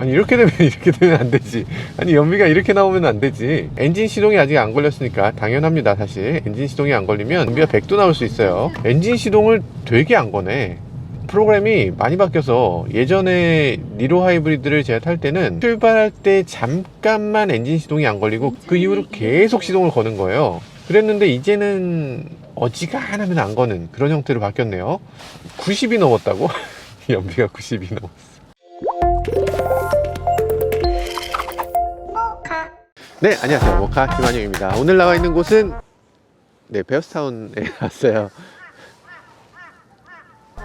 아니 이렇게 되면 이렇게 되면 안 되지. 아니 연비가 이렇게 나오면 안 되지. 엔진 시동이 아직 안 걸렸으니까 당연합니다. 사실 엔진 시동이 안 걸리면 연비가 100도 나올 수 있어요. 엔진 시동을 되게 안 거네. 프로그램이 많이 바뀌어서 예전에 니로 하이브리드를 제가 탈 때는 출발할 때 잠깐만 엔진 시동이 안 걸리고 그 이후로 계속 시동을 거는 거예요. 그랬는데 이제는 어지간하면 안 거는 그런 형태로 바뀌었네요. 90이 넘었다고? 연비가 90이 넘었어. 네, 안녕하세요. 모카 김한영입니다. 오늘 나와 있는 곳은 베어스타운에 왔어요.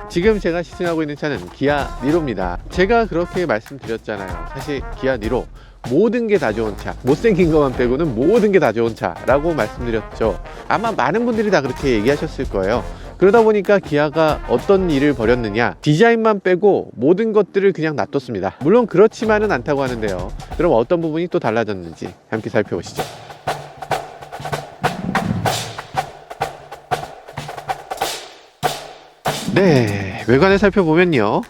지금 제가 시승하고 있는 차는 기아 니로입니다. 제가 그렇게 말씀드렸잖아요. 사실 기아 니로 모든 게 다 좋은 차, 못생긴 것만 빼고는 모든 게 다 좋은 차라고 말씀드렸죠. 아마 많은 분들이 다 그렇게 얘기하셨을 거예요. 그러다 보니까 기아가 어떤 일을 벌였느냐, 디자인만 빼고 모든 것들을 그냥 놔뒀습니다. 물론 그렇지만은 않다고 하는데요. 그럼 어떤 부분이 또 달라졌는지 함께 살펴보시죠. 네, 외관을 살펴보면요,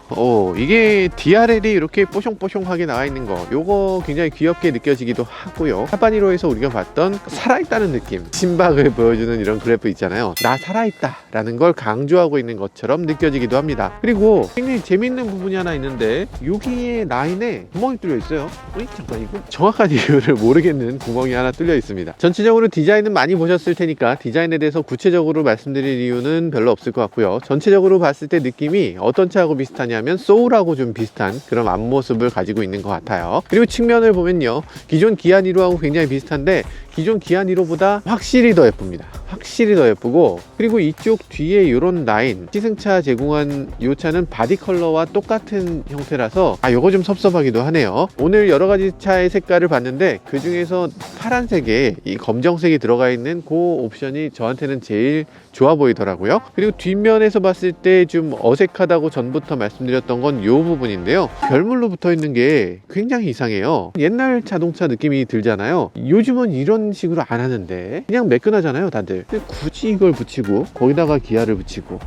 이게 DRL이 이렇게 뽀숑뽀숑하게 나와 있는 거, 요거 굉장히 귀엽게 느껴지기도 하고요. 하바니로에서 우리가 봤던 살아있다는 느낌, 심박을 보여주는 이런 그래프 있잖아요. 나 살아있다 라는 걸 강조하고 있는 것처럼 느껴지기도 합니다. 그리고 굉장히 재밌는 부분이 하나 있는데, 여기에 라인에 구멍이 뚫려 있어요. 잠깐, 이거 정확한 이유를 모르겠는 구멍이 하나 뚫려 있습니다. 전체적으로 디자인은 많이 보셨을 테니까 디자인에 대해서 구체적으로 말씀드릴 이유는 별로 없을 것 같고요. 전체적으로 봤을 때 느낌이 어떤 차하고 비슷하냐면 소울하고 좀 비슷한 그런 앞모습을 가지고 있는 것 같아요. 그리고 측면을 보면요, 기존 기아 니로하고 굉장히 비슷한데 기존 기아 니로보다 확실히 더 예쁩니다. 확실히 더 예쁘고, 그리고 이쪽 뒤에 이런 라인, 시승차 제공한 이 차는 바디 컬러와 똑같은 형태라서 요거 좀 섭섭하기도 하네요. 오늘 여러가지 차의 색깔을 봤는데 그 중에서 파란색에 이 검정색이 들어가 있는 그 옵션이 저한테는 제일 좋아 보이더라고요. 그리고 뒷면에서 봤을 때 좀 어색하다고 전부터 말씀드렸던 건 이 부분인데요, 별물로 붙어 있는 게 굉장히 이상해요. 옛날 자동차 느낌이 들잖아요. 요즘은 이런 식으로 안 하는데 그냥 매끈하잖아요 다들. 근데 굳이 이걸 붙이고 거기다가 기아를 붙이고,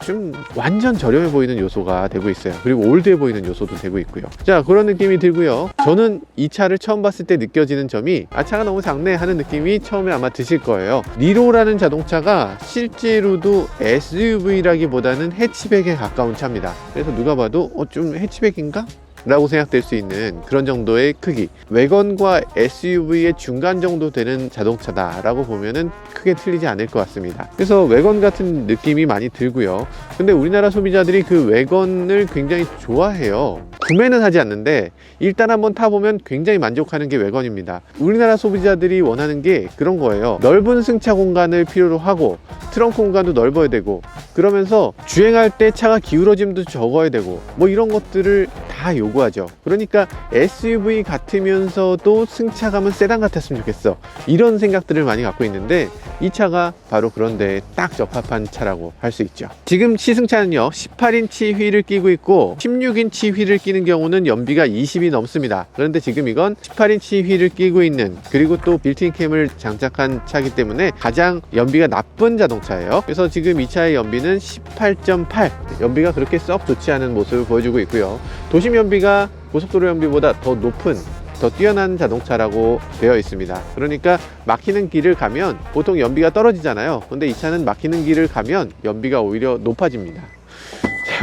좀 완전 저렴해 보이는 요소가 되고 있어요. 그리고 올드해 보이는 요소도 되고 있고요. 자, 그런 느낌이 들고요. 저는 이 차를 처음 봤을 때 느껴지는 점이, 차가 너무 작네 하는 느낌이 처음에 아마 드실 거예요. 니로라는 자동차가 실제로도 SUV라기보다는 해치백에 가까운 차입니다. 그래서 누가 봐도 좀 해치백인가? 라고 생각될 수 있는 그런 정도의 크기, 외건과 SUV의 중간 정도 되는 자동차다 라고 보면은 크게 틀리지 않을 것 같습니다. 그래서 외건 같은 느낌이 많이 들고요. 근데 우리나라 소비자들이 그 외건을 굉장히 좋아해요. 구매는 하지 않는데 일단 한번 타보면 굉장히 만족하는 게 외건입니다. 우리나라 소비자들이 원하는 게 그런 거예요. 넓은 승차 공간을 필요로 하고 트렁크 공간도 넓어야 되고, 그러면서 주행할 때 차가 기울어짐도 적어야 되고, 뭐 이런 것들을 다 요구하죠. 그러니까 SUV 같으면서도 승차감은 세단 같았으면 좋겠어, 이런 생각들을 많이 갖고 있는데 이 차가 바로 그런데 딱 적합한 차라고 할 수 있죠. 지금 시승차는요 18인치 휠을 끼고 있고 16인치 휠을 끼는 경우는 연비가 20이 넘습니다. 그런데 지금 이건 18인치 휠을 끼고 있는, 그리고 또 빌트인 캠을 장착한 차이기 때문에 가장 연비가 나쁜 자동차예요. 그래서 지금 이 차의 연비는 18.8, 연비가 그렇게 썩 좋지 않은 모습을 보여주고 있고요. 도심 연비가 고속도로 연비보다 더 높은, 더 뛰어난 자동차라고 되어 있습니다. 그러니까 막히는 길을 가면 보통 연비가 떨어지잖아요. 근데 이 차는 막히는 길을 가면 연비가 오히려 높아집니다.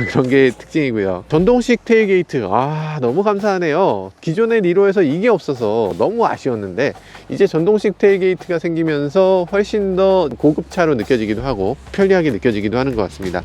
그런 게 특징이고요. 전동식 테일게이트, 너무 감사하네요. 기존의 니로에서 이게 없어서 너무 아쉬웠는데 이제 전동식 테일게이트가 생기면서 훨씬 더 고급차로 느껴지기도 하고 편리하게 느껴지기도 하는 것 같습니다.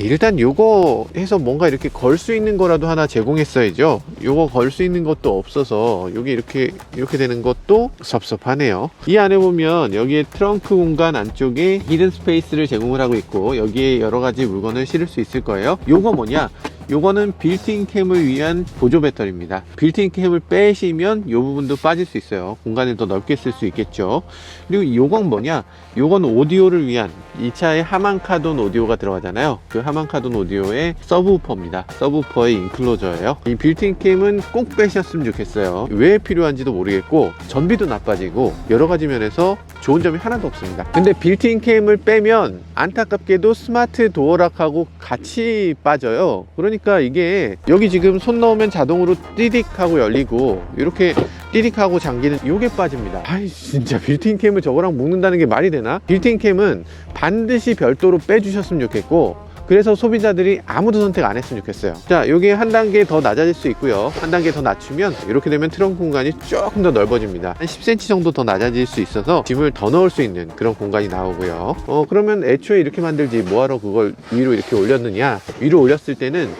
일단 요거 해서 뭔가 이렇게 걸 수 있는 거라도 하나 제공했어야죠. 요거 걸 수 있는 것도 없어서 여기 이렇게 되는 것도 섭섭하네요. 이 안에 보면 여기에 트렁크 공간 안쪽에 히든 스페이스를 제공을 하고 있고, 여기에 여러가지 물건을 실을 수 있을 거예요. 요거 뭐냐, 요거는 빌트인 캠을 위한 보조 배터리입니다. 빌트인 캠을 빼시면 이 부분도 빠질 수 있어요. 공간을 더 넓게 쓸 수 있겠죠. 그리고 요건 뭐냐, 요건 오디오를 위한, 이 차에 하만카돈 오디오가 들어가잖아요. 그 하만카돈 오디오의 서브우퍼입니다. 서브우퍼의 인클로저예요. 이 빌트인 캠은 꼭 빼셨으면 좋겠어요. 왜 필요한지도 모르겠고 전비도 나빠지고 여러가지 면에서 좋은 점이 하나도 없습니다. 근데 빌트인 캠을 빼면 안타깝게도 스마트 도어락하고 같이 빠져요. 그러니까 그러니까 이게 여기 지금 손 넣으면 자동으로 띠딕 하고 열리고 이렇게 띠딕 하고 잠기는 요게 빠집니다. 아이 진짜 빌트인 캠을 저거랑 묶는다는 게 말이 되나? 빌트인 캠은 반드시 별도로 빼주셨으면 좋겠고, 그래서 소비자들이 아무도 선택 안 했으면 좋겠어요. 자, 요게 한 단계 더 낮아질 수 있고요. 한 단계 더 낮추면 이렇게 되면 트렁크 공간이 조금 더 넓어집니다. 한 10cm 정도 더 낮아질 수 있어서 짐을 더 넣을 수 있는 그런 공간이 나오고요. 그러면 애초에 이렇게 만들지 뭐하러 그걸 위로 이렇게 올렸느냐. 위로 올렸을 때는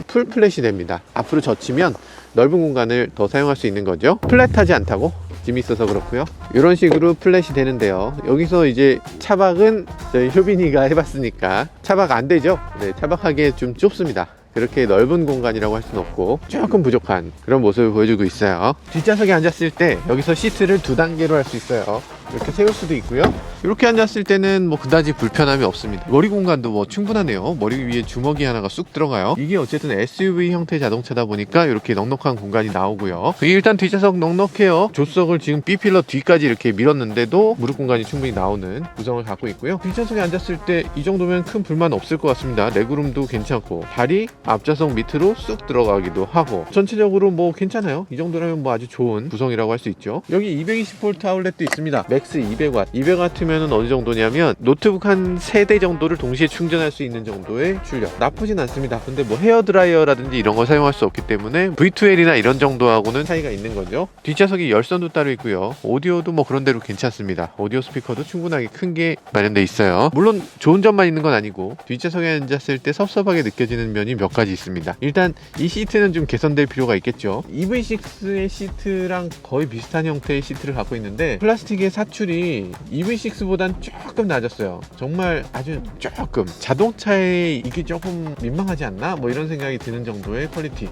풀 플랫이 됩니다. 앞으로 젖히면 넓은 공간을 더 사용할 수 있는 거죠. 플랫하지 않다고? 짐이 있어서 그렇고요. 이런 식으로 플랫이 되는데요. 여기서 이제 차박은 저희 효빈이가 해봤으니까 차박 안 되죠. 네, 차박하기에 좀 좁습니다. 그렇게 넓은 공간이라고 할 수는 없고 조금 부족한 그런 모습을 보여주고 있어요. 뒷좌석에 앉았을 때 여기서 시트를 2단계로 할 수 있어요. 이렇게 세울 수도 있고요. 이렇게 앉았을 때는 뭐 그다지 불편함이 없습니다. 머리 공간도 뭐 충분하네요. 머리 위에 주먹이 하나가 쑥 들어가요. 이게 어쨌든 SUV 형태 자동차다 보니까 이렇게 넉넉한 공간이 나오고요. 일단 뒷좌석 넉넉해요. 조수석을 지금 B필러 뒤까지 이렇게 밀었는데도 무릎 공간이 충분히 나오는 구성을 갖고 있고요. 뒷좌석에 앉았을 때 이 정도면 큰 불만 없을 것 같습니다. 레그룸도 괜찮고 발이 앞좌석 밑으로 쑥 들어가기도 하고 전체적으로 뭐 괜찮아요. 이 정도라면 뭐 아주 좋은 구성이라고 할 수 있죠. 여기 220V 아울렛도 있습니다. 맥스 200W. 200W면은 어느 정도냐면 노트북 한 3대 정도를 동시에 충전할 수 있는 정도의 출력. 나쁘진 않습니다. 근데 뭐 헤어드라이어라든지 이런 걸 사용할 수 없기 때문에 V2L이나 이런 정도하고는 차이가 있는 거죠. 뒷좌석이 열선도 따로 있고요. 오디오도 뭐 그런 대로 괜찮습니다. 오디오 스피커도 충분하게 큰 게 마련돼 있어요. 물론 좋은 점만 있는 건 아니고 뒷좌석에 앉았을 때 섭섭하게 느껴지는 면이 몇 가지 있습니다. 일단 이 시트는 좀 개선될 필요가 있겠죠. EV6의 시트랑 거의 비슷한 형태의 시트를 갖고 있는데 플라스틱의 사출이 EV6보단 조금 낮았어요. 정말 아주 조금. 자동차에 이게 조금 민망하지 않나? 뭐 이런 생각이 드는 정도의 퀄리티.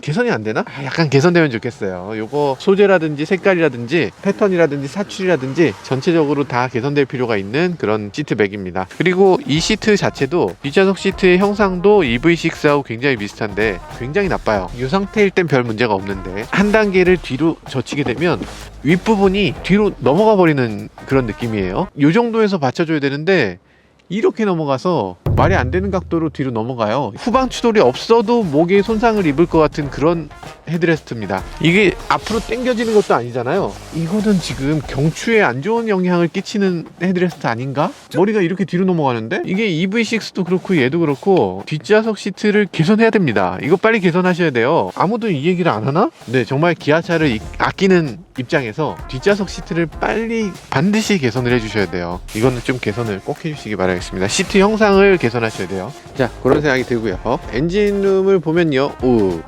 개선이 안 되나? 약간 개선되면 좋겠어요. 요거 소재라든지 색깔이라든지 패턴이라든지 사출이라든지 전체적으로 다 개선될 필요가 있는 그런 시트백입니다. 그리고 이 시트 자체도 뒷좌석 시트의 형상도 EV6하고 굉장히 비슷한데 굉장히 나빠요. 이 상태일 땐 별 문제가 없는데 한 단계를 뒤로 젖히게 되면 윗부분이 뒤로 넘어가 버리는 그런 느낌이에요. 이 정도에서 받쳐줘야 되는데 이렇게 넘어가서 말이 안 되는 각도로 뒤로 넘어가요. 후방 추돌이 없어도 목에 손상을 입을 것 같은 그런 헤드레스트입니다. 이게 앞으로 당겨지는 것도 아니잖아요. 이거는 지금 경추에 안 좋은 영향을 끼치는 헤드레스트 아닌가? 머리가 이렇게 뒤로 넘어가는데? 이게 EV6도 그렇고 얘도 그렇고 뒷좌석 시트를 개선해야 됩니다. 이거 빨리 개선하셔야 돼요. 아무도 이 얘기를 안 하나? 네, 정말 기아차를 아끼는 입장에서 뒷좌석 시트를 빨리 반드시 개선을 해주셔야 돼요. 이거는 좀 개선을 꼭 해주시기 바라겠습니다. 시트 형상을 개선하셔야 돼요. 자, 그런 생각이 들고요. 엔진룸을 보면요,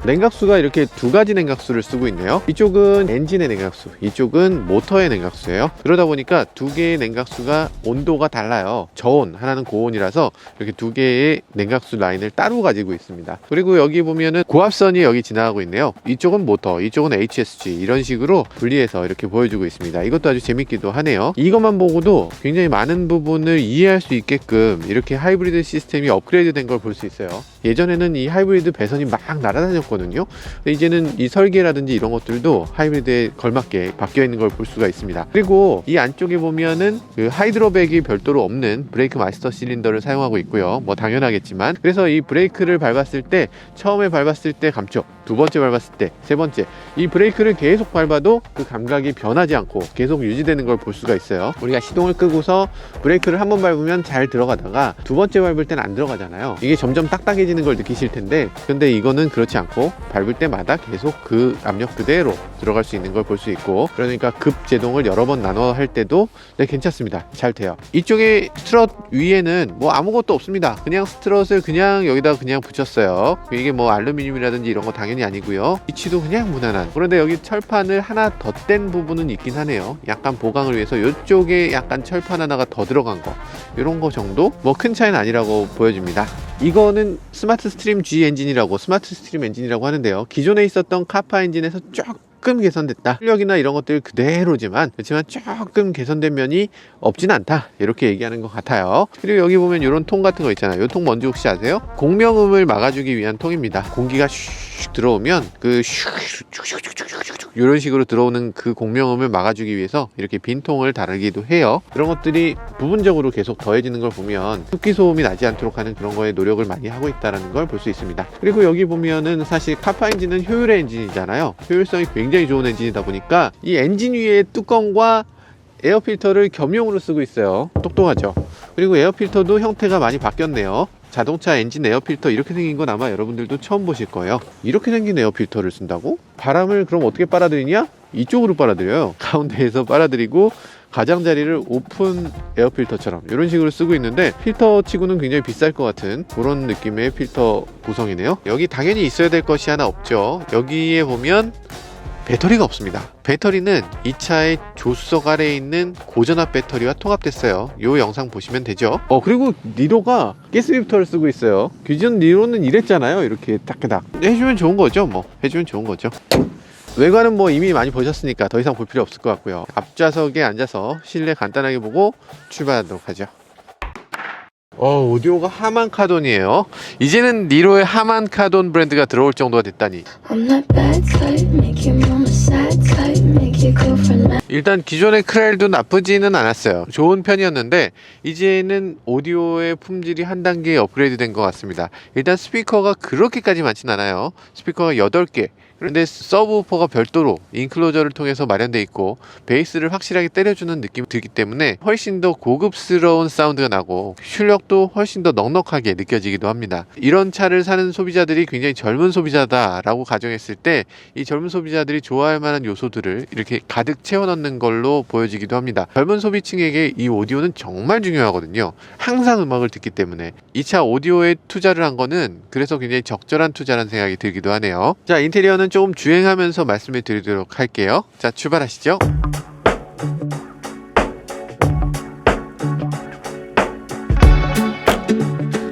냉각수가 이렇게 두 가지 냉각수를 쓰고 있네요. 이쪽은 엔진의 냉각수, 이쪽은 모터의 냉각수예요. 그러다 보니까 두 개의 냉각수가 온도가 달라요. 저온, 하나는 고온이라서 이렇게 두 개의 냉각수 라인을 따로 가지고 있습니다. 그리고 여기 보면은 고압선이 여기 지나가고 있네요. 이쪽은 모터, 이쪽은 HSG, 이런 식으로 분리해서 이렇게 보여주고 있습니다. 이것도 아주 재밌기도 하네요. 이것만 보고도 굉장히 많은 부분을 이해할 수 있게끔 이렇게 하이브리드 시스템이 업그레이드 된 걸 볼 수 있어요. 예전에는 이 하이브리드 배선이 막 날아다녔거든요. 근데 이제는 이 설계라든지 이런 것들도 하이브리드에 걸맞게 바뀌어 있는 걸 볼 수가 있습니다. 그리고 이 안쪽에 보면은 그 하이드로백이 별도로 없는 브레이크 마스터 실린더를 사용하고 있고요. 뭐 당연하겠지만, 그래서 이 브레이크를 밟았을 때, 처음에 밟았을 때 감촉, 두 번째 밟았을 때, 세 번째, 이 브레이크를 계속 밟아도 그 감각이 변하지 않고 계속 유지되는 걸 볼 수가 있어요. 우리가 시동을 끄고서 브레이크를 한 번 밟으면 잘 들어가다가 두 번째 밟을 때는 안 들어가잖아요. 이게 점점 딱딱해지는 걸 느끼실 텐데, 근데 이거는 그렇지 않고 밟을 때마다 계속 그 압력 그대로 들어갈 수 있는 걸 볼 수 있고, 그러니까 급 제동을 여러 번 나눠 할 때도 네, 괜찮습니다. 잘 돼요. 이쪽에 스트럿 위에는 뭐 아무것도 없습니다. 그냥 스트럿을 그냥 여기다 그냥 붙였어요. 이게 뭐 알루미늄이라든지 이런 거 당연히 아니고요. 위치도 그냥 무난한. 그런데 여기 철판을 하나 덧댄 부분은 있긴 하네요. 약간 보강을 위해서 이쪽에 약간 철판 하나가 더 들어간 거, 이런 거 정도? 뭐 큰 차이는 아니라고 보여집니다. 이거는 스마트 스트림 G 엔진이라고, 스마트 스트림 엔진이라고 하는데요. 기존에 있었던 카파 엔진에서 조금 개선됐다. 출력이나 이런 것들 그대로지만, 그렇지만 조금 개선된 면이 없진 않다, 이렇게 얘기하는 것 같아요. 그리고 여기 보면 이런 통 같은 거 있잖아요. 이 통 뭔지 혹시 아세요? 공명음을 막아주기 위한 통입니다. 공기가 슉 들어오면 그 슉슉슉슉슉 이런 식으로 들어오는 그 공명음을 막아주기 위해서 이렇게 빈통을 달기도 해요. 그런 것들이 부분적으로 계속 더해지는 걸 보면 흡기 소음이 나지 않도록 하는 그런 거에 노력을 많이 하고 있다는 걸 볼 수 있습니다. 그리고 여기 보면은 사실 카파 엔진은 효율의 엔진이잖아요. 효율성이 굉장히 좋은 엔진이다 보니까 이 엔진 위에 뚜껑과 에어 필터를 겸용으로 쓰고 있어요. 똑똑하죠. 그리고 에어 필터도 형태가 많이 바뀌었네요. 자동차 엔진 에어 필터 이렇게 생긴 건 아마 여러분들도 처음 보실 거예요. 이렇게 생긴 에어 필터를 쓴다고? 바람을 그럼 어떻게 빨아들이냐? 이쪽으로 빨아들여요. 가운데에서 빨아들이고 가장자리를 오픈 에어 필터처럼 이런 식으로 쓰고 있는데, 필터 치고는 굉장히 비쌀 것 같은 그런 느낌의 필터 구성이네요. 여기 당연히 있어야 될 것이 하나 없죠. 여기에 보면 배터리가 없습니다. 배터리는 이 차의 조수석 아래에 있는 고전압 배터리와 통합됐어요. 이 영상 보시면 되죠. 그리고 니로가 가스리프터를 쓰고 있어요. 기존 니로는 이랬잖아요. 이렇게 딱딱 해주면 좋은 거죠. 해주면 좋은 거죠. 외관은 이미 많이 보셨으니까 더 이상 볼 필요 없을 것 같고요. 앞좌석에 앉아서 실내 간단하게 보고 출발하도록 하죠. 오디오가 하만 카돈이에요. 이제는 니로의 하만 카돈 브랜드가 들어올 정도가 됐다니. 일단 기존의 크렐도 나쁘지는 않았어요. 좋은 편이었는데 이제는 오디오의 품질이 한 단계 업그레이드 된 것 같습니다. 일단 스피커가 그렇게까지 많진 않아요. 스피커가 8개. 그런데 서브우퍼가 별도로 인클로저를 통해서 마련되어 있고 베이스를 확실하게 때려주는 느낌이 들기 때문에 훨씬 더 고급스러운 사운드가 나고 출력도 훨씬 더 넉넉하게 느껴지기도 합니다. 이런 차를 사는 소비자들이 굉장히 젊은 소비자다라고 가정했을 때 이 젊은 소비자들이 좋아할 만한 요소들을 이렇게 가득 채워넣는 걸로 보여지기도 합니다. 젊은 소비층에게 이 오디오는 정말 중요하거든요. 항상 음악을 듣기 때문에 이 차 오디오에 투자를 한 거는 그래서 굉장히 적절한 투자라는 생각이 들기도 하네요. 자, 인테리어는 조금 주행하면서 말씀을 드리도록 할게요. 자, 출발하시죠.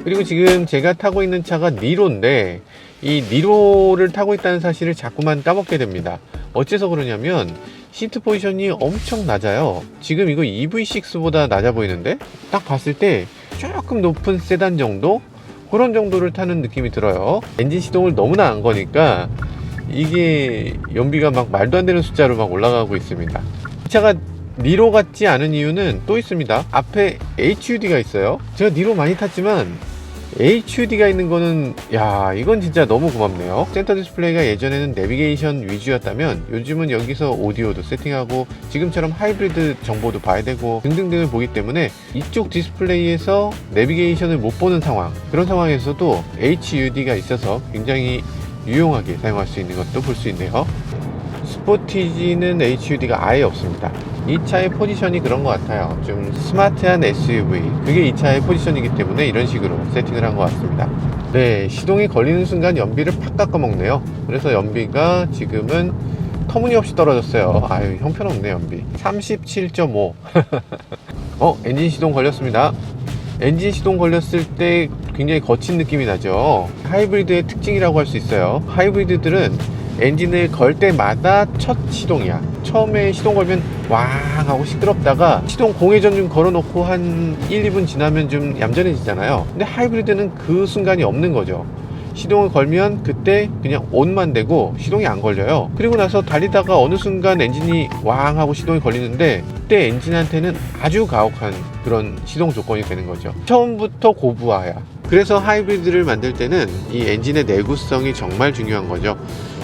그리고 지금 제가 타고 있는 차가 니로인데 이 니로를 타고 있다는 사실을 자꾸만 까먹게 됩니다. 어째서 그러냐면 시트 포지션이 엄청 낮아요. 지금 이거 EV6보다 낮아 보이는데 딱 봤을 때 조금 높은 세단 정도? 그런 정도를 타는 느낌이 들어요. 엔진 시동을 너무나 안 거니까 이게 연비가 막 말도 안 되는 숫자로 막 올라가고 있습니다. 이 차가 니로 같지 않은 이유는 또 있습니다. 앞에 HUD가 있어요. 제가 니로 많이 탔지만 HUD가 있는 거는 이건 진짜 너무 고맙네요. 센터 디스플레이가 예전에는 내비게이션 위주였다면 요즘은 여기서 오디오도 세팅하고 지금처럼 하이브리드 정보도 봐야 되고 등등등을 보기 때문에 이쪽 디스플레이에서 내비게이션을 못 보는 상황, 그런 상황에서도 HUD가 있어서 굉장히 유용하게 사용할 수 있는 것도 볼 수 있네요. 스포티지는 HUD가 아예 없습니다. 이 차의 포지션이 그런 것 같아요. 좀 스마트한 SUV, 그게 이 차의 포지션이기 때문에 이런 식으로 세팅을 한 것 같습니다. 네, 시동이 걸리는 순간 연비를 팍 깎아먹네요. 그래서 연비가 지금은 터무니없이 떨어졌어요. 형편없네 연비. 37.5 엔진 시동 걸렸습니다. 엔진 시동 걸렸을 때 굉장히 거친 느낌이 나죠. 하이브리드의 특징이라고 할 수 있어요. 하이브리드들은 엔진을 걸 때마다 첫 시동이야. 처음에 시동 걸면 왕 하고 시끄럽다가 시동 공회전 좀 걸어놓고 한 1, 2분 지나면 좀 얌전해지잖아요. 근데 하이브리드는 그 순간이 없는 거죠. 시동을 걸면 그때 그냥 온만 되고 시동이 안 걸려요. 그리고 나서 달리다가 어느 순간 엔진이 왕 하고 시동이 걸리는데 그때 엔진한테는 아주 가혹한 그런 시동 조건이 되는 거죠. 처음부터 고부하야. 그래서 하이브리드를 만들 때는 이 엔진의 내구성이 정말 중요한 거죠.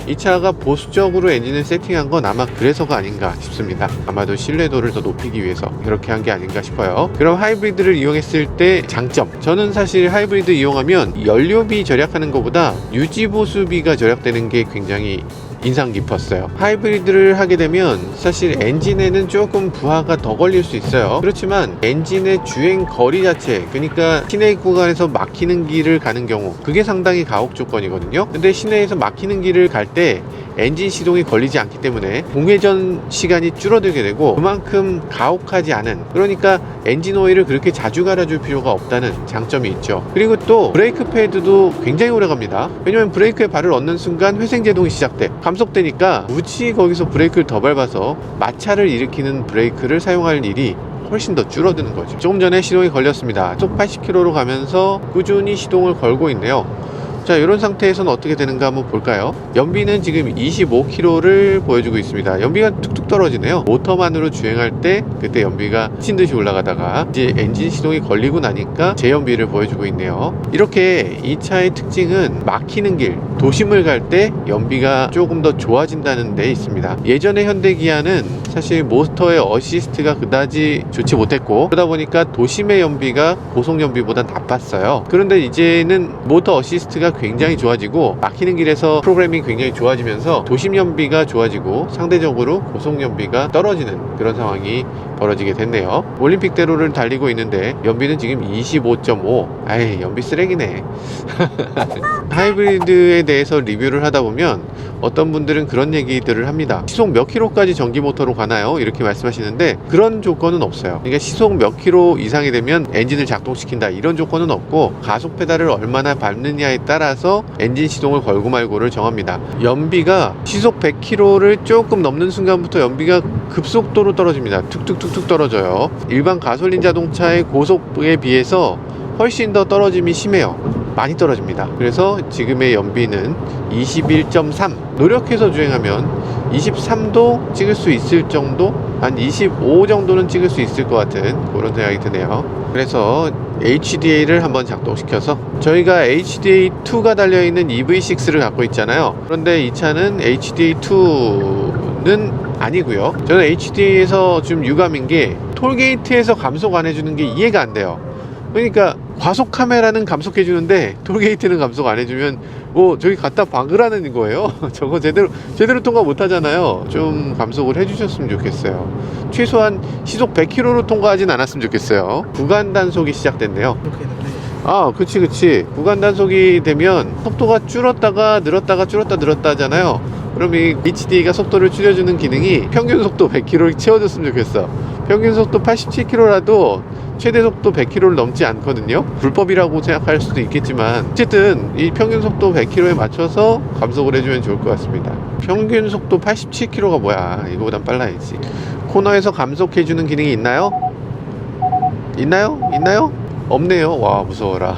이 차가 보수적으로 엔진을 세팅한 건 아마 그래서가 아닌가 싶습니다. 아마도 신뢰도를 더 높이기 위해서 그렇게 한 게 아닌가 싶어요. 그럼 하이브리드를 이용했을 때 장점, 저는 사실 하이브리드 이용하면 연료비 절약하는 것보다 유지보수비가 절약되는 게 굉장히 인상 깊었어요. 하이브리드를 하게 되면 사실 엔진에는 조금 부하가 더 걸릴 수 있어요. 그렇지만 엔진의 주행 거리 자체, 그러니까 시내 구간에서 막히는 길을 가는 경우 그게 상당히 가혹 조건이거든요. 근데 시내에서 막히는 길을 갈 때 엔진 시동이 걸리지 않기 때문에 공회전 시간이 줄어들게 되고 그만큼 가혹하지 않은, 그러니까 엔진 오일을 그렇게 자주 갈아줄 필요가 없다는 장점이 있죠. 그리고 또 브레이크 패드도 굉장히 오래 갑니다. 왜냐면 브레이크에 발을 얻는 순간 회생제동이 시작돼 감속되니까 굳이 거기서 브레이크를 더 밟아서 마찰을 일으키는 브레이크를 사용할 일이 훨씬 더 줄어드는 거죠. 조금 전에 시동이 걸렸습니다. 속 80km로 가면서 꾸준히 시동을 걸고 있네요. 자, 이런 상태에서는 어떻게 되는가 한번 볼까요? 연비는 지금 25km를 보여주고 있습니다. 연비가 툭툭 떨어지네요. 모터만으로 주행할 때 그때 연비가 미친 듯이 올라가다가 이제 엔진 시동이 걸리고 나니까 제연비를 보여주고 있네요. 이렇게 이 차의 특징은 막히는 길, 도심을 갈 때 연비가 조금 더 좋아진다는 데 있습니다. 예전에 현대기아는 사실 모터의 어시스트가 그다지 좋지 못했고, 그러다 보니까 도심의 연비가 고속 연비보다 나빴어요. 그런데 이제는 모터 어시스트가 굉장히 좋아지고 막히는 길에서 프로그래밍이 굉장히 좋아지면서 도심 연비가 좋아지고 상대적으로 고속 연비가 떨어지는 그런 상황이 벌어지게 됐네요. 올림픽대로를 달리고 있는데 연비는 지금 25.5. 아이, 연비 쓰레기네. 하이브리드에 대해서 리뷰를 하다 보면 어떤 분들은 그런 얘기들을 합니다. 시속 몇 킬로까지 전기 모터로 가나요? 이렇게 말씀하시는데 그런 조건은 없어요. 그러니까 시속 몇 킬로 이상이 되면 엔진을 작동시킨다, 이런 조건은 없고 가속 페달을 얼마나 밟느냐에 따라서 엔진 시동을 걸고 말고를 정합니다. 연비가 시속 100km를 조금 넘는 순간부터 연비가 급속도로 떨어집니다. 툭툭툭툭 떨어져요. 일반 가솔린 자동차의 고속에 비해서 훨씬 더 떨어짐이 심해요. 많이 떨어집니다. 그래서 지금의 연비는 21.3. 노력해서 주행하면 23도 찍을 수 있을 정도, 한 25 정도는 찍을 수 있을 것 같은 그런 생각이 드네요. 그래서 HDA를 한번 작동시켜서, 저희가 HDA2가 달려있는 EV6를 갖고 있잖아요. 그런데 이 차는 HDA2는 아니고요. 저는 HDA에서 좀 유감인 게 톨게이트에서 감속 안 해주는 게 이해가 안 돼요. 그러니까 과속 카메라는 감속해 주는데 톨게이트는 감속 안 해주면 뭐 저기 갖다 박으라는 거예요. 저거 제대로 통과 못 하잖아요. 좀 감속을 해주셨으면 좋겠어요. 최소한 시속 100km로 통과하진 않았으면 좋겠어요. 구간 단속이 시작됐네요. 아, 그치. 구간 단속이 되면 속도가 줄었다가 늘었다가 줄었다 늘었다 하잖아요. 그럼 이 HDA가 속도를 줄여주는 기능이 평균 속도 100km를 채워줬으면 좋겠어. 평균 속도 87km라도 최대 속도 100km를 넘지 않거든요. 불법이라고 생각할 수도 있겠지만 어쨌든 이 평균 속도 100km에 맞춰서 감속을 해주면 좋을 것 같습니다. 평균 속도 87km가 뭐야, 이거보단 빨라야지. 코너에서 감속해주는 기능이 있나요? 있나요? 없네요. 와, 무서워라.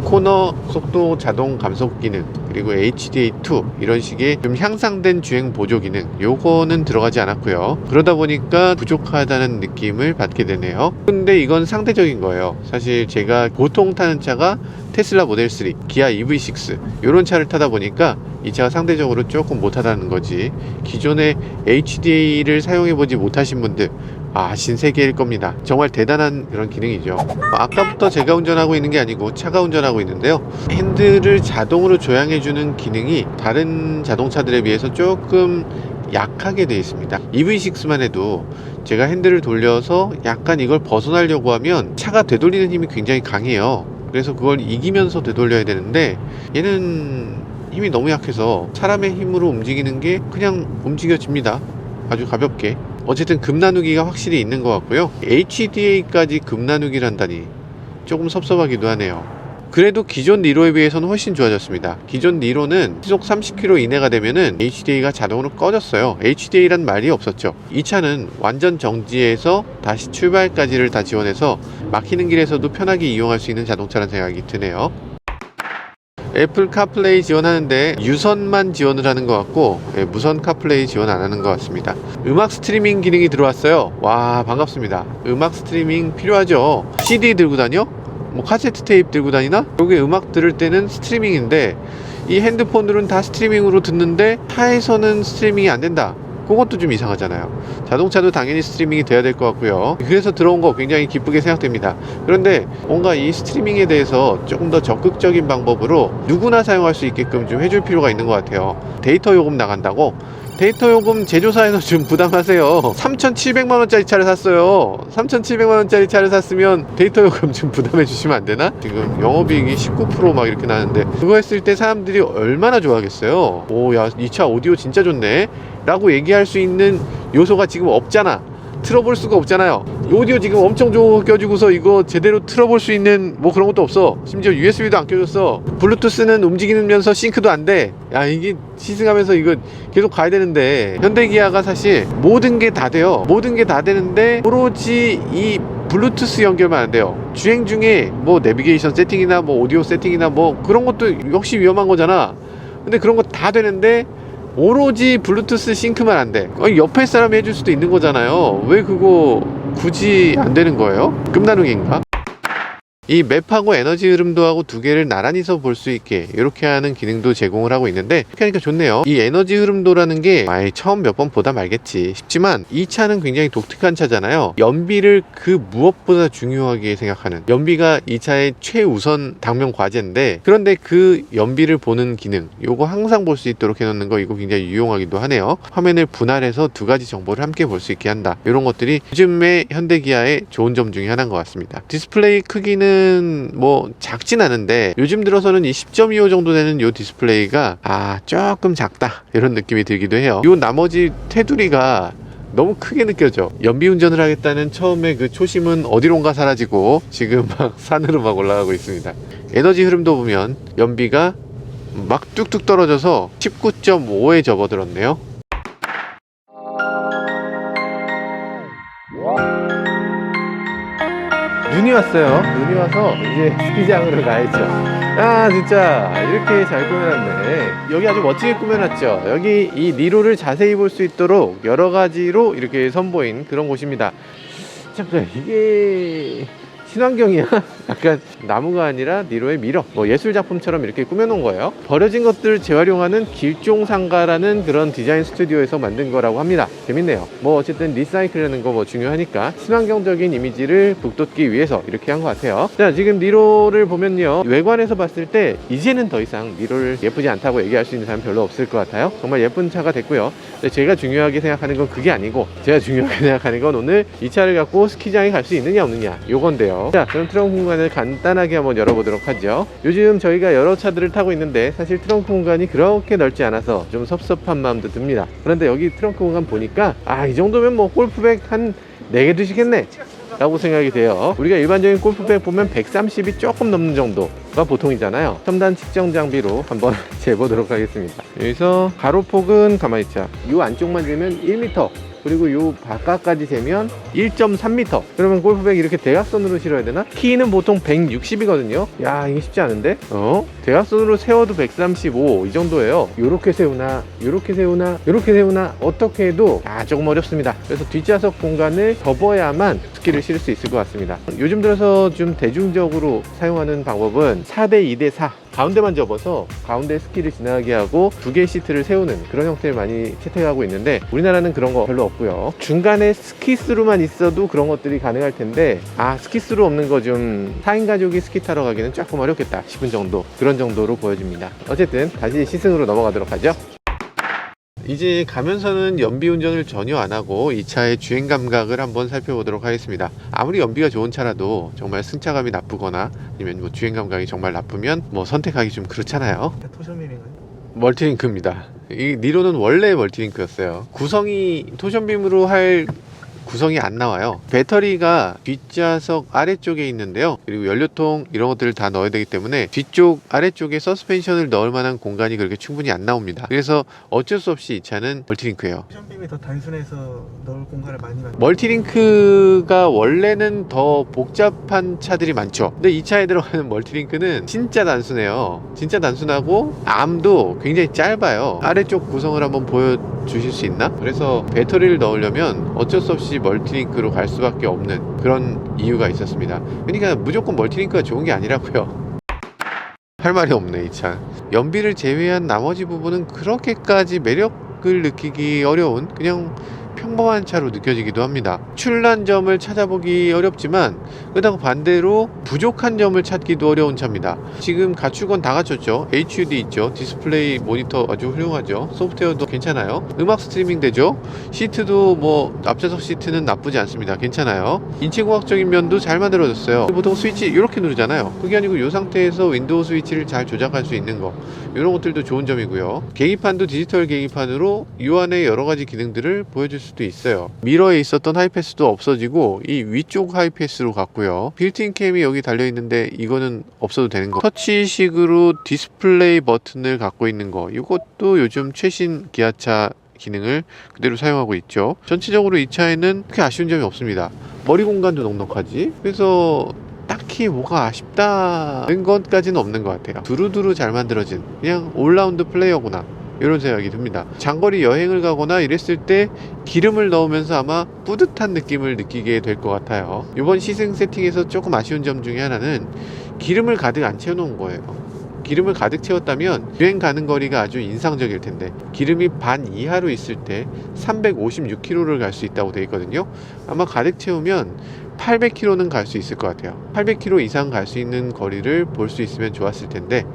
코너 속도 자동 감속 기능, 그리고 HDA2 이런 식의 좀 향상된 주행 보조 기능, 요거는 들어가지 않았고요. 그러다 보니까 부족하다는 느낌을 받게 되네요. 근데 이건 상대적인 거예요. 사실 제가 보통 타는 차가 테슬라 모델 3, 기아 EV6 이런 차를 타다 보니까 이 차가 상대적으로 조금 못하다는 거지, 기존의 HDA를 사용해보지 못하신 분들 신세계일 겁니다. 정말 대단한 그런 기능이죠. 아까부터 제가 운전하고 있는 게 아니고 차가 운전하고 있는데요. 핸들을 자동으로 조향해주는 기능이 다른 자동차들에 비해서 조금 약하게 되어 있습니다. EV6만 해도 제가 핸들을 돌려서 약간 이걸 벗어나려고 하면 차가 되돌리는 힘이 굉장히 강해요. 그래서 그걸 이기면서 되돌려야 되는데 얘는 힘이 너무 약해서 사람의 힘으로 움직이는 게 그냥 움직여집니다. 아주 가볍게. 어쨌든 급 나누기가 확실히 있는 것 같고요. HDA까지 급 나누기를 한다니 조금 섭섭하기도 하네요. 그래도 기존 니로에 비해서는 훨씬 좋아졌습니다. 기존 니로는 시속 30km 이내가 되면은 HDA가 자동으로 꺼졌어요. HDA란 말이 없었죠. 이 차는 완전 정지해서 다시 출발까지를 다 지원해서 막히는 길에서도 편하게 이용할 수 있는 자동차라는 생각이 드네요. 애플 카플레이 지원하는데 유선만 지원을 하는 것 같고 무선 카플레이 지원 안 하는 것 같습니다. 음악 스트리밍 기능이 들어왔어요. 와, 반갑습니다. 음악 스트리밍 필요하죠. CD 들고 다녀? 뭐 카세트 테이프 들고 다니나? 여기 음악 들을 때는 스트리밍인데 이 핸드폰들은 다 스트리밍으로 듣는데 차에서는 스트리밍이 안 된다. 그것도 좀 이상하잖아요. 자동차도 당연히 스트리밍이 돼야 될 것 같고요. 그래서 들어온 거 굉장히 기쁘게 생각됩니다. 그런데 뭔가 이 스트리밍에 대해서 조금 더 적극적인 방법으로 누구나 사용할 수 있게끔 좀 해줄 필요가 있는 것 같아요. 데이터 요금 나간다고? 데이터 요금 제조사에서 좀 부담하세요. 3,700만원짜리 차를 샀어요. 3,700만원짜리 차를 샀으면 데이터 요금 좀 부담해 주시면 안 되나? 지금 영업이익이 19% 막 이렇게 나는데 그거 했을 때 사람들이 얼마나 좋아하겠어요. 오, 야, 이 차 오디오 진짜 좋네 라고 얘기할 수 있는 요소가 지금 없잖아. 틀어볼 수가 없잖아요. 오디오 지금 엄청 좋은 거 껴주고서 이거 제대로 틀어볼 수 있는 뭐 그런 것도 없어. 심지어 USB도 안 껴줬어. 블루투스는 움직이면서 싱크도 안 돼. 야, 이게 시승하면서 이거 계속 가야 되는데 현대기아가 사실 모든 게 다 돼요. 모든 게 다 되는데 오로지 이 블루투스 연결만 안 돼요. 주행 중에 뭐 내비게이션 세팅이나 뭐 오디오 세팅이나 뭐 그런 것도 역시 위험한 거잖아. 근데 그런 거 다 되는데 오로지 블루투스 싱크만 안 돼. 옆에 사람이 해줄 수도 있는 거잖아요. 왜 그거 굳이 안 되는 거예요? 끝나는인가? 이 맵하고 에너지 흐름도하고 두 개를 나란히서 볼 수 있게 이렇게 하는 기능도 제공을 하고 있는데, 이렇게 하니까 좋네요. 이 에너지 흐름도라는 게 아예 처음 몇 번 보다 말겠지 싶지만, 이 차는 굉장히 독특한 차잖아요. 연비를 그 무엇보다 중요하게 생각하는, 연비가 이 차의 최우선 당면 과제인데, 그런데 그 연비를 보는 기능, 요거 항상 볼 수 있도록 해놓는 거, 이거 굉장히 유용하기도 하네요. 화면을 분할해서 두 가지 정보를 함께 볼 수 있게 한다. 이런 것들이 요즘의 현대기아의 좋은 점 중에 하나인 것 같습니다. 디스플레이 크기는 뭐 작진 않은데, 요즘 들어서는 이 10.25 정도 되는 요 디스플레이가 조금 작다 이런 느낌이 들기도 해요. 요 나머지 테두리가 너무 크게 느껴져. 연비 운전을 하겠다는 처음에 그 초심은 어디론가 사라지고 지금 막 산으로 막 올라가고 있습니다. 에너지 흐름도 보면 연비가 막 뚝뚝 떨어져서 19.5에 접어들었네요. 눈이 왔어요. 눈이 와서 이제 스키장으로 가야죠. 진짜 이렇게 잘 꾸며놨네. 여기 아주 멋지게 꾸며놨죠. 여기 이 니로를 자세히 볼 수 있도록 여러 가지로 이렇게 선보인 그런 곳입니다. 잠깐, 이게 친환경이야? 약간 나무가 아니라 니로의 미러, 뭐 예술작품처럼 이렇게 꾸며놓은 거예요. 버려진 것들을 재활용하는 길종상가라는 그런 디자인 스튜디오에서 만든 거라고 합니다. 재밌네요. 뭐 어쨌든 리사이클이라는 거 뭐 중요하니까 친환경적인 이미지를 북돋기 위해서 이렇게 한 것 같아요. 자, 지금 니로를 보면요, 외관에서 봤을 때 이제는 더 이상 니로를 예쁘지 않다고 얘기할 수 있는 사람 별로 없을 것 같아요. 정말 예쁜 차가 됐고요. 근데 제가 중요하게 생각하는 건 그게 아니고, 제가 중요하게 생각하는 건 오늘 이 차를 갖고 스키장에 갈 수 있느냐 없느냐, 요건데요. 자, 그럼 트렁크 공간을 간단하게 한번 열어보도록 하죠. 요즘 저희가 여러 차들을 타고 있는데 사실 트렁크 공간이 그렇게 넓지 않아서 좀 섭섭한 마음도 듭니다. 그런데 여기 트렁크 공간 보니까 이 정도면 뭐 골프백 한 4개 드시겠네 라고 생각이 돼요. 우리가 일반적인 골프백 보면 130이 조금 넘는 정도가 보통이잖아요. 첨단 측정 장비로 한번 재보도록 하겠습니다. 여기서 가로폭은 가만히 있자, 이 안쪽만 재면 1m, 그리고 요 바깥까지 재면 1.3m. 그러면 골프백 이렇게 대각선으로 실어야 되나? 키는 보통 160이거든요. 야, 이게 쉽지 않은데? 대각선으로 세워도 135 이 정도예요. 요렇게 세우나, 요렇게 세우나, 요렇게 세우나, 어떻게 해도 조금 어렵습니다. 그래서 뒷좌석 공간을 접어야만 스키를 실을 수 있을 것 같습니다. 요즘 들어서 좀 대중적으로 사용하는 방법은 4대 2대 4, 가운데만 접어서 가운데 스키를 지나가게 하고 2개의 시트를 세우는 그런 형태를 많이 채택하고 있는데, 우리나라는 그런 거 별로 없고요. 중간에 스키스루만 있어도 그런 것들이 가능할 텐데, 스키스루 없는 거 좀 4인 가족이 스키 타러 가기는 조금 어렵겠다 싶은 정도, 그런 정도로 보여집니다. 어쨌든 다시 시승으로 넘어가도록 하죠. 이제 가면서는 연비 운전을 전혀 안 하고 이 차의 주행 감각을 한번 살펴보도록 하겠습니다. 아무리 연비가 좋은 차라도 정말 승차감이 나쁘거나 아니면 뭐 주행 감각이 정말 나쁘면 뭐 선택하기 좀 그렇잖아요. 토션빔인가요? 멀티링크입니다. 이 니로는 원래 멀티링크였어요. 구성이 토션빔으로 할 구성이 안 나와요. 배터리가 뒷좌석 아래쪽에 있는데요, 그리고 연료통 이런 것들을 다 넣어야 되기 때문에 뒤쪽 아래쪽에 서스펜션을 넣을 만한 공간이 그렇게 충분히 안 나옵니다. 그래서 어쩔 수 없이 이 차는 멀티링크예요. 토션빔이 더 단순해서 넣을 공간을 많이 만들어요. 멀티링크가 원래는 더 복잡한 차들이 많죠. 근데 이 차에 들어가는 멀티링크는 진짜 단순해요. 진짜 단순하고 암도 굉장히 짧아요. 아래쪽 구성을 한번 보여주실 수 있나? 그래서 배터리를 넣으려면 어쩔 수 없이 멀티링크로 갈 수밖에 없는 그런 이유가 있었습니다. 그러니까 무조건 멀티링크가 좋은 게 아니라고요. 할 말이 없네, 이 차. 연비를 제외한 나머지 부분은 그렇게까지 매력을 느끼기 어려운 그냥 평범한 차로 느껴지기도 합니다. 출난 점을 찾아보기 어렵지만, 그렇다고 반대로 부족한 점을 찾기도 어려운 차입니다. 지금 갖출 건 다 갖췄죠. HUD 있죠. 디스플레이 모니터 아주 훌륭하죠. 소프트웨어도 괜찮아요. 음악 스트리밍 되죠. 시트도 뭐 앞좌석 시트는 나쁘지 않습니다. 괜찮아요. 인체공학적인 면도 잘 만들어졌어요. 보통 스위치 이렇게 누르잖아요. 그게 아니고 이 상태에서 윈도우 스위치를 잘 조작할 수 있는 거, 이런 것들도 좋은 점이고요. 계기판도 디지털 계기판으로 이 안에 여러 가지 기능들을 보여줄 수도 있어요. 미러에 있었던 하이패스도 없어지고 이 위쪽 하이패스로 갔고요. 빌트인 캠이 여기 달려있는데 이거는 없어도 되는 거. 터치식으로 디스플레이 버튼을 갖고 있는 거, 이것도 요즘 최신 기아차 기능을 그대로 사용하고 있죠. 전체적으로 이 차에는 크게 아쉬운 점이 없습니다. 머리 공간도 넉넉하지. 그래서 딱히 뭐가 아쉽다는 것까지는 없는 것 같아요. 두루두루 잘 만들어진 그냥 올라운드 플레이어구나 이런 생각이 듭니다. 장거리 여행을 가거나 이랬을 때 기름을 넣으면서 아마 뿌듯한 느낌을 느끼게 될 것 같아요. 이번 시승 세팅에서 조금 아쉬운 점 중에 하나는 기름을 가득 안 채워놓은 거예요. 기름을 가득 채웠다면 주행 가는 거리가 아주 인상적일 텐데 기름이 반 이하로 있을 때 356km를 갈 수 있다고 되어 있거든요. 아마 가득 채우면 800km는 갈 수 있을 것 같아요. 800km 이상 갈 수 있는 거리를 볼 수 있으면 좋았을 텐데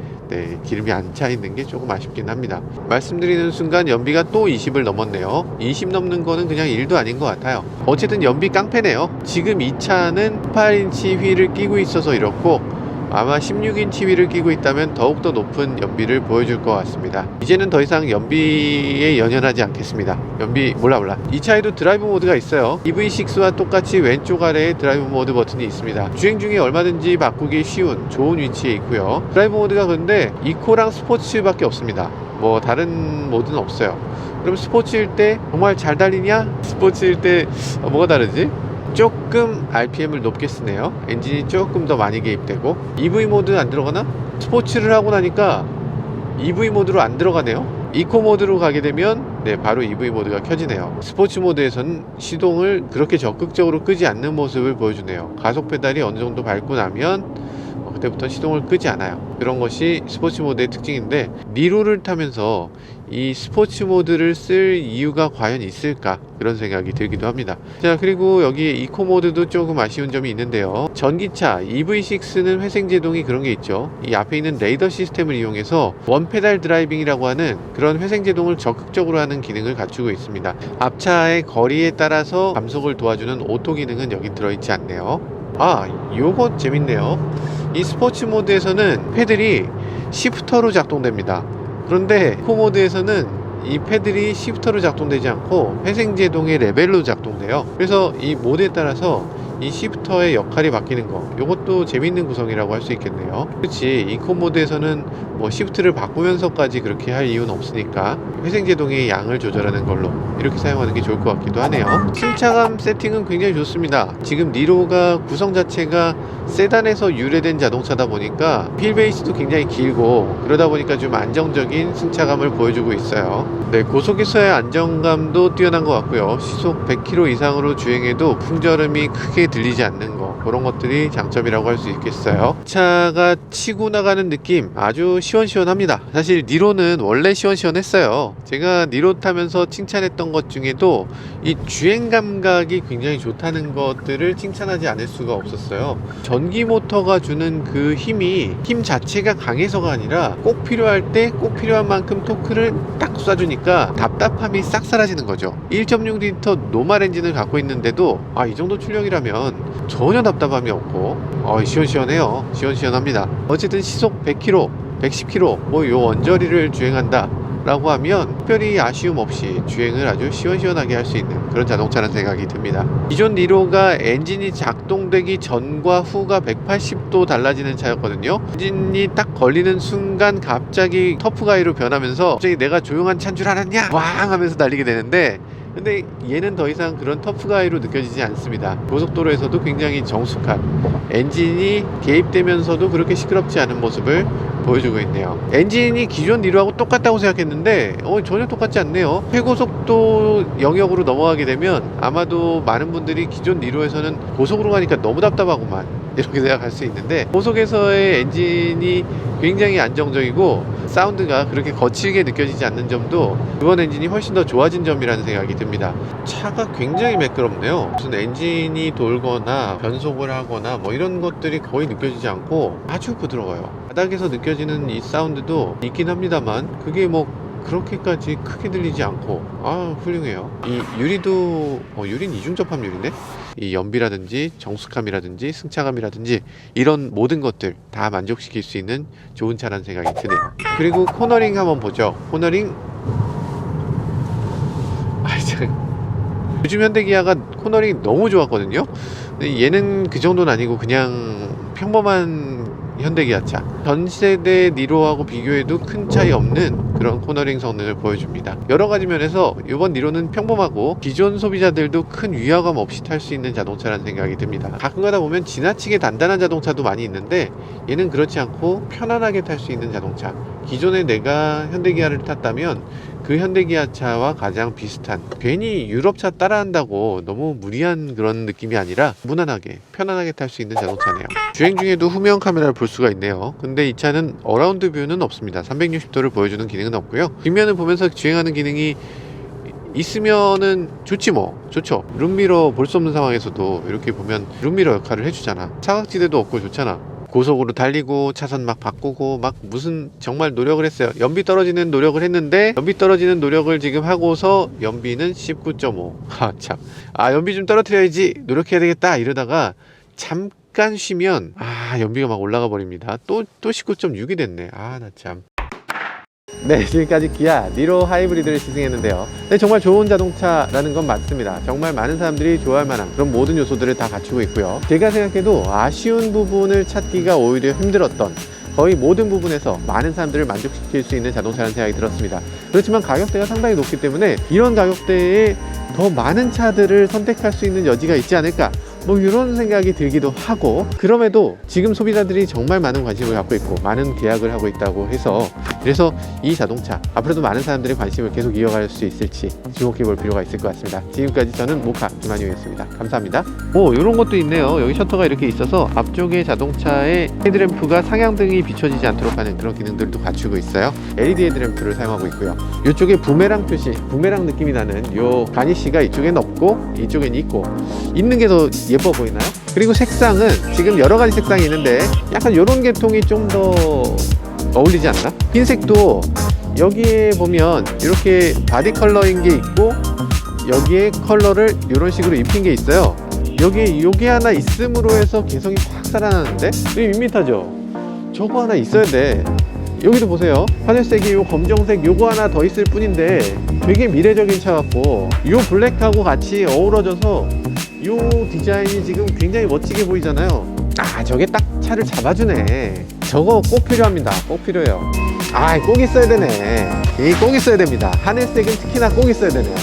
기름이 안 차 있는 게 조금 아쉽긴 합니다. 말씀드리는 순간 연비가 또 20을 넘었네요. 20 넘는 거는 그냥 일도 아닌 것 같아요. 어쨌든 연비 깡패네요. 지금 이 차는 18인치 휠을 끼고 있어서 이렇고 아마 16인치 휠을 끼고 있다면 더욱더 높은 연비를 보여줄 것 같습니다. 이제는 더 이상 연비에 연연하지 않겠습니다. 연비 몰라. 이 차에도 드라이브 모드가 있어요. EV6와 똑같이 왼쪽 아래에 드라이브 모드 버튼이 있습니다. 주행 중에 얼마든지 바꾸기 쉬운 좋은 위치에 있고요. 드라이브 모드가 그런데 이코랑 스포츠밖에 없습니다. 뭐 다른 모드는 없어요. 그럼 스포츠일 때 정말 잘 달리냐? 스포츠일 때 뭐가 다르지? 조금 RPM을 높게 쓰네요. 엔진이 조금 더 많이 개입되고 EV 모드 안 들어가나? 스포츠를 하고 나니까 EV 모드로 안 들어가네요. 이코 모드로 가게 되면 바로 EV 모드가 켜지네요. 스포츠 모드에서는 시동을 그렇게 적극적으로 끄지 않는 모습을 보여주네요. 가속 페달이 어느 정도 밟고 나면 그때부터 시동을 끄지 않아요. 그런 것이 스포츠 모드의 특징인데 니로를 타면서 이 스포츠 모드를 쓸 이유가 과연 있을까 그런 생각이 들기도 합니다. 자, 그리고 여기 이코 모드도 조금 아쉬운 점이 있는데요. 전기차 EV6는 회생제동이 그런 게 있죠. 이 앞에 있는 레이더 시스템을 이용해서 원페달 드라이빙이라고 하는 그런 회생제동을 적극적으로 하는 기능을 갖추고 있습니다. 앞차의 거리에 따라서 감속을 도와주는 오토 기능은 여기 들어있지 않네요. 요거 재밌네요. 이 스포츠 모드에서는 패들이 시프터로 작동됩니다. 그런데 이코 모드에서는 이 패들이 시프터로 작동되지 않고 회생제동의 레벨로 작동돼요. 그래서 이 모드에 따라서 이 시프터의 역할이 바뀌는 거, 이것도 재밌는 구성이라고 할 수 있겠네요. 그렇지, 이코 모드에서는 뭐 시프트를 바꾸면서까지 그렇게 할 이유는 없으니까 회생제동의 양을 조절하는 걸로 이렇게 사용하는 게 좋을 것 같기도 하네요. 승차감 세팅은 굉장히 좋습니다. 지금 니로가 구성 자체가 세단에서 유래된 자동차다 보니까 휠 베이스도 굉장히 길고 그러다 보니까 좀 안정적인 승차감을 보여주고 있어요. 고속에서의 안정감도 뛰어난 것 같고요. 시속 100km 이상으로 주행해도 풍절음이 크게 들리지 않는 거, 그런 것들이 장점이라고 할 수 있겠어요. 차가 치고 나가는 느낌 아주 시원시원합니다. 사실 니로는 원래 시원시원했어요. 제가 니로 타면서 칭찬했던 것 중에도 이 주행 감각이 굉장히 좋다는 것들을 칭찬하지 않을 수가 없었어요. 전기 모터가 주는 그 힘 자체가 강해서가 아니라 꼭 필요할 때 꼭 필요한 만큼 토크를 딱 쏴주니까 답답함이 싹 사라지는 거죠. 1.6L 노말 엔진을 갖고 있는데도 이 정도 출력이라면 전혀 답답함이 없고 시원시원해요. 시원시원합니다. 어쨌든 시속 100km, 110km 요 언저리를 주행한다 라고 하면 특별히 아쉬움 없이 주행을 아주 시원시원하게 할 수 있는 그런 자동차라는 생각이 듭니다. 기존 니로가 엔진이 작동되기 전과 후가 180도 달라지는 차였거든요. 엔진이 딱 걸리는 순간 갑자기 터프가이로 변하면서 갑자기 내가 조용한 차인 줄 알았냐? 왕 하면서 달리게 되는데, 근데 얘는 더 이상 그런 터프가이로 느껴지지 않습니다. 고속도로에서도 굉장히 정숙한, 엔진이 개입되면서도 그렇게 시끄럽지 않은 모습을 보여주고 있네요. 엔진이 기존 니로하고 똑같다고 생각했는데 전혀 똑같지 않네요. 최고속도 영역으로 넘어가게 되면 아마도 많은 분들이 기존 니로에서는 고속으로 가니까 너무 답답하구만 이렇게 생각할 수 있는데, 고속에서의 엔진이 굉장히 안정적이고 사운드가 그렇게 거칠게 느껴지지 않는 점도 이번 엔진이 훨씬 더 좋아진 점이라는 생각이 듭니다. 차가 굉장히 매끄럽네요. 무슨 엔진이 돌거나 변속을 하거나 뭐 이런 것들이 거의 느껴지지 않고 아주 부드러워요. 바닥에서 느껴지는 이 사운드도 있긴 합니다만 그게 뭐 그렇게까지 크게 들리지 않고 훌륭해요. 이 유리도 유리는 이중접합 유리네. 이 연비라든지 정숙함이라든지 승차감이라든지 이런 모든 것들 다 만족시킬 수 있는 좋은 차라는 생각이 드네요. 그리고 코너링 한번 보죠. 코너링 요즘 현대기아가 코너링 너무 좋았거든요. 근데 얘는 그 정도는 아니고 그냥 평범한 현대기아차. 전 세대 니로하고 비교해도 큰 차이 없는 그런 코너링 성능을 보여줍니다. 여러 가지 면에서 이번 니로는 평범하고 기존 소비자들도 큰 위화감 없이 탈 수 있는 자동차라는 생각이 듭니다. 가끔 가다 보면 지나치게 단단한 자동차도 많이 있는데 얘는 그렇지 않고 편안하게 탈 수 있는 자동차. 기존에 내가 현대기아를 탔다면 그 현대기아차와 가장 비슷한, 괜히 유럽차 따라한다고 너무 무리한 그런 느낌이 아니라 무난하게 편안하게 탈 수 있는 자동차네요. 주행 중에도 후면 카메라를 볼 수가 있네요. 근데 이 차는 어라운드 뷰는 없습니다. 360도를 보여주는 기능은 없고요. 뒷면을 보면서 주행하는 기능이 있으면은 좋지 뭐. 좋죠. 룸미러 볼 수 없는 상황에서도 이렇게 보면 룸미러 역할을 해주잖아. 사각지대도 없고 좋잖아. 고속으로 달리고 차선 막 바꾸고 막 무슨 정말 노력을 했어요. 연비 떨어지는 노력을 했는데 연비 떨어지는 노력을 지금 하고서 연비는 19.5. 아 참. 아 연비 좀 떨어뜨려야지 노력해야 되겠다 이러다가 잠깐 쉬면 연비가 막 올라가 버립니다. 또 19.6이 됐네. 아 나 참. 네, 지금까지 기아 니로 하이브리드를 시승했는데요. 네, 정말 좋은 자동차라는 건 맞습니다. 정말 많은 사람들이 좋아할 만한 그런 모든 요소들을 다 갖추고 있고요. 제가 생각해도 아쉬운 부분을 찾기가 오히려 힘들었던, 거의 모든 부분에서 많은 사람들을 만족시킬 수 있는 자동차라는 생각이 들었습니다. 그렇지만 가격대가 상당히 높기 때문에 이런 가격대에 더 많은 차들을 선택할 수 있는 여지가 있지 않을까, 뭐 이런 생각이 들기도 하고, 그럼에도 지금 소비자들이 정말 많은 관심을 갖고 있고 많은 계약을 하고 있다고 해서, 그래서 이 자동차 앞으로도 많은 사람들의 관심을 계속 이어갈 수 있을지 주목해 볼 필요가 있을 것 같습니다. 지금까지 저는 모카 김한용이었습니다. 감사합니다. 오, 이런 것도 있네요. 여기 셔터가 이렇게 있어서 앞쪽에 자동차의 헤드램프가 상향등이 비춰지지 않도록 하는 그런 기능들도 갖추고 있어요. LED 헤드램프를 사용하고 있고요. 이쪽에 부메랑 표시, 부메랑 느낌이 나는 요 가니쉬가 이쪽엔 없고 이쪽엔 있고, 있는 게 더 예뻐 보이나요? 그리고 색상은 지금 여러 가지 색상이 있는데 약간 이런 계통이 좀 더 어울리지 않나? 흰색도 여기에 보면 이렇게 바디 컬러인 게 있고 여기에 컬러를 이런 식으로 입힌 게 있어요. 여기 요게 하나 있음으로 해서 개성이 확 살아나는데, 이거 밋밋하죠? 저거 하나 있어야 돼. 여기도 보세요. 하늘색이 요 검정색 요거 하나 더 있을 뿐인데 되게 미래적인 차 같고, 요 블랙하고 같이 어우러져서 요 디자인이 지금 굉장히 멋지게 보이잖아요. 아, 저게 딱 차를 잡아주네. 저거 꼭 필요합니다. 꼭 필요해요. 꼭 있어야 되네. 이 꼭 있어야 됩니다. 하늘색은 특히나 꼭 있어야 되네요.